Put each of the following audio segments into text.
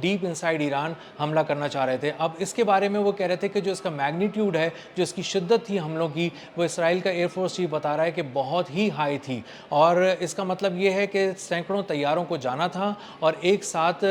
Deep inside Iran حملہ کرنا چاہ رہے تھے. اب اس کے بارے میں وہ کہہ رہے تھے کہ جو اس کا میگنیٹیوڈ ہے, جو اس کی شدت تھی حملوں کی, وہ اسرائیل کا ایئر فورس چیف بتا رہا ہے کہ بہت ہی ہائی تھی, اور اس کا مطلب یہ ہے کہ سینکڑوں طیاروں کو جانا تھا اور ایک ساتھ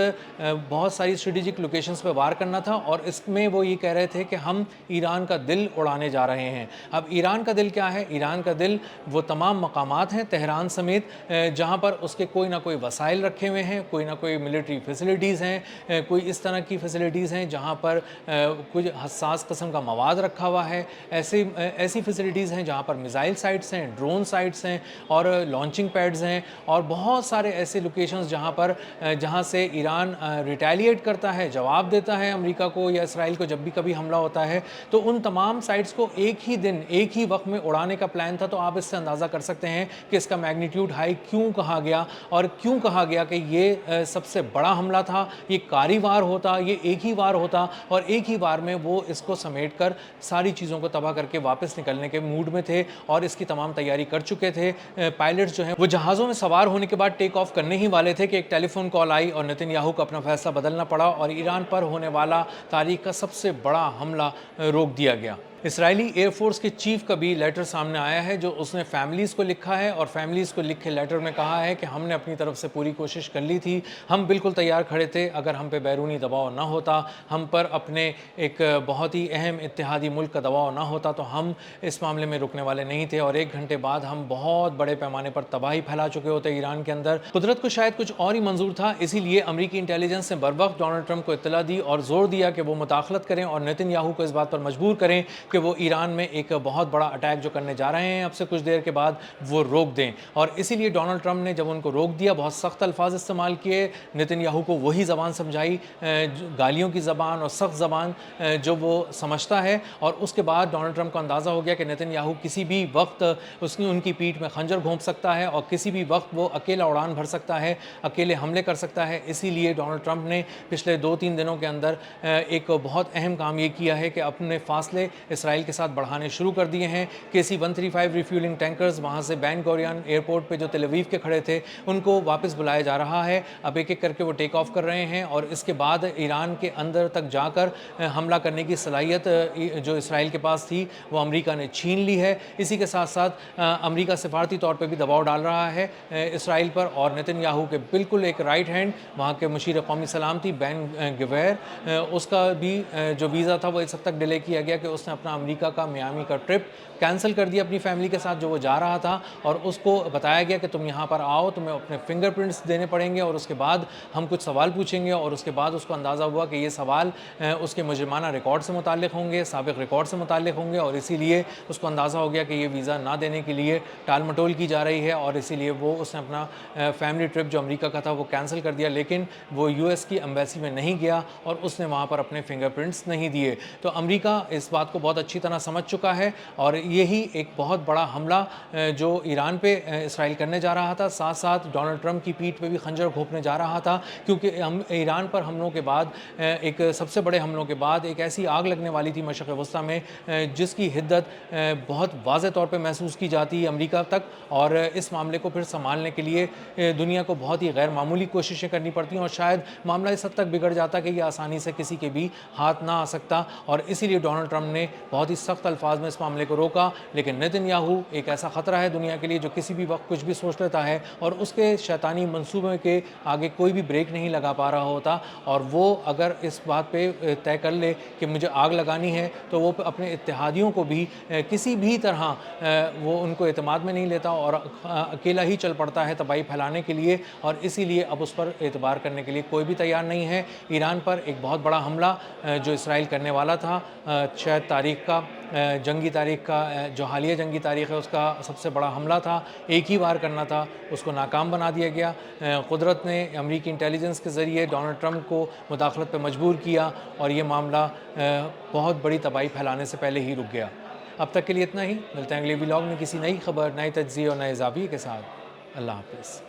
بہت ساری اسٹریٹجک لوکیشنز پہ وار کرنا تھا, اور اس میں وہ یہ کہہ رہے تھے کہ ہم ایران کا دل اڑانے جا رہے ہیں. اب ایران کا دل کیا ہے؟ ایران کا دل وہ تمام مقامات ہیں تہران سمیت جہاں پر اس کے کوئی نہ کوئی وسائل رکھے ہوئے ہیں, کوئی نہ کوئی ملٹری فیسلٹیز ہیں, کوئی اس طرح کی فیسلٹیز ہیں جہاں پر کچھ حساس قسم کا مواد رکھا ہوا ہے. ایسی فیسلٹیز ہیں جہاں پر میزائل سائٹس ہیں, ڈرون سائٹس ہیں اور لانچنگ پیڈز ہیں, اور بہت سارے ایسے لوکیشنز جہاں سے ایران ریٹیلیٹ کرتا ہے, جواب دیتا ہے امریکہ کو یا اسرائیل کو جب بھی کبھی حملہ ہوتا ہے. تو ان تمام سائٹس کو ایک ہی دن ایک ہی وقت میں اڑانے کا پلان تھا. تو آپ اس سے اندازہ کر سکتے ہیں کہ اس کا میگنیٹیوڈ ہائی کیوں کہا گیا, اور کیوں کہا گیا کہ یہ سب سے بڑا حملہ تھا, یہ کاری وار ہوتا, یہ ایک ہی وار ہوتا, اور ایک ہی وار میں وہ اس کو سمیٹ کر ساری چیزوں کو تباہ کر کے واپس نکلنے کے موڈ میں تھے اور اس کی تمام تیاری کر چکے تھے. پائلٹس جو ہیں وہ جہازوں میں سوار ہونے کے بعد ٹیک آف کرنے ہی والے تھے کہ ایک ٹیلی فون کال آئی اور نتن یاہو کو اپنا فیصلہ بدلنا پڑا اور ایران پر ہونے والا تاریخ کا سب سے بڑا حملہ روک دیا گیا. اسرائیلی ایئر فورس کے چیف کا بھی لیٹر سامنے آیا ہے جو اس نے فیملیز کو لکھا ہے, اور فیملیز کو لکھے لیٹر میں کہا ہے کہ ہم نے اپنی طرف سے پوری کوشش کر لی تھی, ہم بالکل تیار کھڑے تھے, اگر ہم پہ بیرونی دباؤ نہ ہوتا, ہم پر اپنے ایک بہت ہی اہم اتحادی ملک کا دباؤ نہ ہوتا تو ہم اس معاملے میں رکنے والے نہیں تھے, اور 1 گھنٹے بعد ہم بہت بڑے پیمانے پر تباہی پھیلا چکے ہوتے ایران کے اندر. قدرت کو شاید کچھ اور ہی منظور تھا, اسی لیے امریکی انٹیلیجنس نے بروقت ڈونلڈ ٹرمپ کو اطلاع دی اور زور دیا کہ وہ مداخلت کریں اور نتن یاہو کو اس بات پر مجبور کریں کہ وہ ایران میں ایک بہت بڑا اٹیک جو کرنے جا رہے ہیں اب سے کچھ دیر کے بعد وہ روک دیں. اور اسی لیے ڈونلڈ ٹرمپ نے جب ان کو روک دیا بہت سخت الفاظ استعمال کیے, نتن یاہو کو وہی زبان سمجھائی, گالیوں کی زبان اور سخت زبان جو وہ سمجھتا ہے, اور اس کے بعد ڈونلڈ ٹرمپ کو اندازہ ہو گیا کہ نتن یاہو کسی بھی وقت ان کی پیٹھ میں خنجر گھونپ سکتا ہے اور کسی بھی وقت وہ اکیلا اڑان بھر سکتا ہے, اکیلے حملے کر سکتا ہے. اسی لیے ڈونلڈ ٹرمپ نے پچھلے 2-3 دنوں کے اندر ایک بہت اہم کام یہ کیا ہے کہ اپنے فاصلے اسرائیل کے ساتھ بڑھانے شروع کر دیے ہیں. KC-135 ریفیولنگ ٹینکرز وہاں سے بین گورین ایئرپورٹ پہ جو تل اویو کے کھڑے تھے ان کو واپس بلایا جا رہا ہے. اب ایک ایک کر کے وہ ٹیک آف کر رہے ہیں, اور اس کے بعد ایران کے اندر تک جا کر حملہ کرنے کی صلاحیت جو اسرائیل کے پاس تھی وہ امریکہ نے چھین لی ہے. اسی کے ساتھ ساتھ امریکہ سفارتی طور پہ بھی دباؤ ڈال رہا ہے اسرائیل پر, اور نتن یاہو کے بالکل ایک رائٹ ہینڈ وہاں کے مشیر قومی سلامتی بین گویر, اس کا بھی جو ویزا تھا وہ اس حد تک ڈیلے کیا گیا کہ اس نے اپنا امریکہ کا میامی کا ٹرپ کینسل کر دیا اپنی فیملی کے ساتھ جو وہ جا رہا تھا, اور اس کو بتایا گیا کہ تم یہاں پر آؤ, تمہیں اپنے فنگر پرنٹس دینے پڑیں گے اور اس کے بعد ہم کچھ سوال پوچھیں گے. اور اس کے بعد اس کو اندازہ ہوا کہ یہ سوال اس کے مجرمانہ ریکارڈ سے متعلق ہوں گے, سابق ریکارڈ سے متعلق ہوں گے, اور اسی لیے اس کو اندازہ ہو گیا کہ یہ ویزا نہ دینے کے لیے ٹال مٹول کی جا رہی ہے, اور اسی لیے اس نے اپنا فیملی ٹرپ جو امریکہ کا تھا وہ کینسل کر دیا. لیکن وہ US کی ایمبیسی میں نہیں گیا اور اس نے وہاں پر اپنے فنگر پرنٹس نہیں دیے. تو امریکہ اس بات کو بہت اچھی طرح سمجھ چکا ہے, اور یہی ایک بہت بڑا حملہ جو ایران پہ اسرائیل کرنے جا رہا تھا, ساتھ ساتھ ڈونلڈ ٹرمپ کی پیٹھ پہ بھی خنجر گھونپنے جا رہا تھا, کیونکہ ایران پر حملوں کے بعد ایک سب سے بڑے حملوں کے بعد ایک ایسی آگ لگنے والی تھی مشرق وسطیٰ میں جس کی حدت بہت واضح طور پہ محسوس کی جاتی ہے امریکہ تک, اور اس معاملے کو پھر سنبھالنے کے لیے دنیا کو بہت ہی غیر معمولی کوششیں کرنی پڑتی ہیں, اور شاید معاملہ اس حد تک بگڑ جاتا کہ یہ آسانی سے کسی کے بھی ہاتھ نہ آ سکتا. اور اسی لیے ڈونلڈ ٹرمپ نے بہت ہی سخت الفاظ میں اس معاملے کو روکا. لیکن نتن یاہو ایک ایسا خطرہ ہے دنیا کے لیے جو کسی بھی وقت کچھ بھی سوچ لیتا ہے, اور اس کے شیطانی منصوبے کے آگے کوئی بھی بریک نہیں لگا پا رہا ہوتا. اور وہ اگر اس بات پہ طے کر لے کہ مجھے آگ لگانی ہے تو وہ اپنے اتحادیوں کو بھی کسی بھی طرح وہ ان کو اعتماد میں نہیں لیتا اور اکیلا ہی چل پڑتا ہے تباہی پھیلانے کے لیے, اور اسی لیے اب اس پر اعتبار کرنے کے لیے کوئی بھی تیار نہیں ہے. ایران پر ایک بہت بڑا حملہ جو اسرائیل کرنے والا تھا, شاید تاریخ کا جنگی تاریخ کا جو حالیہ جنگی تاریخ ہے اس کا سب سے بڑا حملہ تھا, ایک ہی بار کرنا تھا, اس کو ناکام بنا دیا گیا. قدرت نے امریکی انٹیلیجنس کے ذریعے ڈونلڈ ٹرمپ کو مداخلت پہ مجبور کیا, اور یہ معاملہ بہت بڑی تباہی پھیلانے سے پہلے ہی رک گیا. اب تک کے لیے اتنا ہی, ملتے ہیں اگلے ولاگ میں کسی نئی خبر, نئے تجزیے اور نئے زاویے کے ساتھ. اللہ حافظ.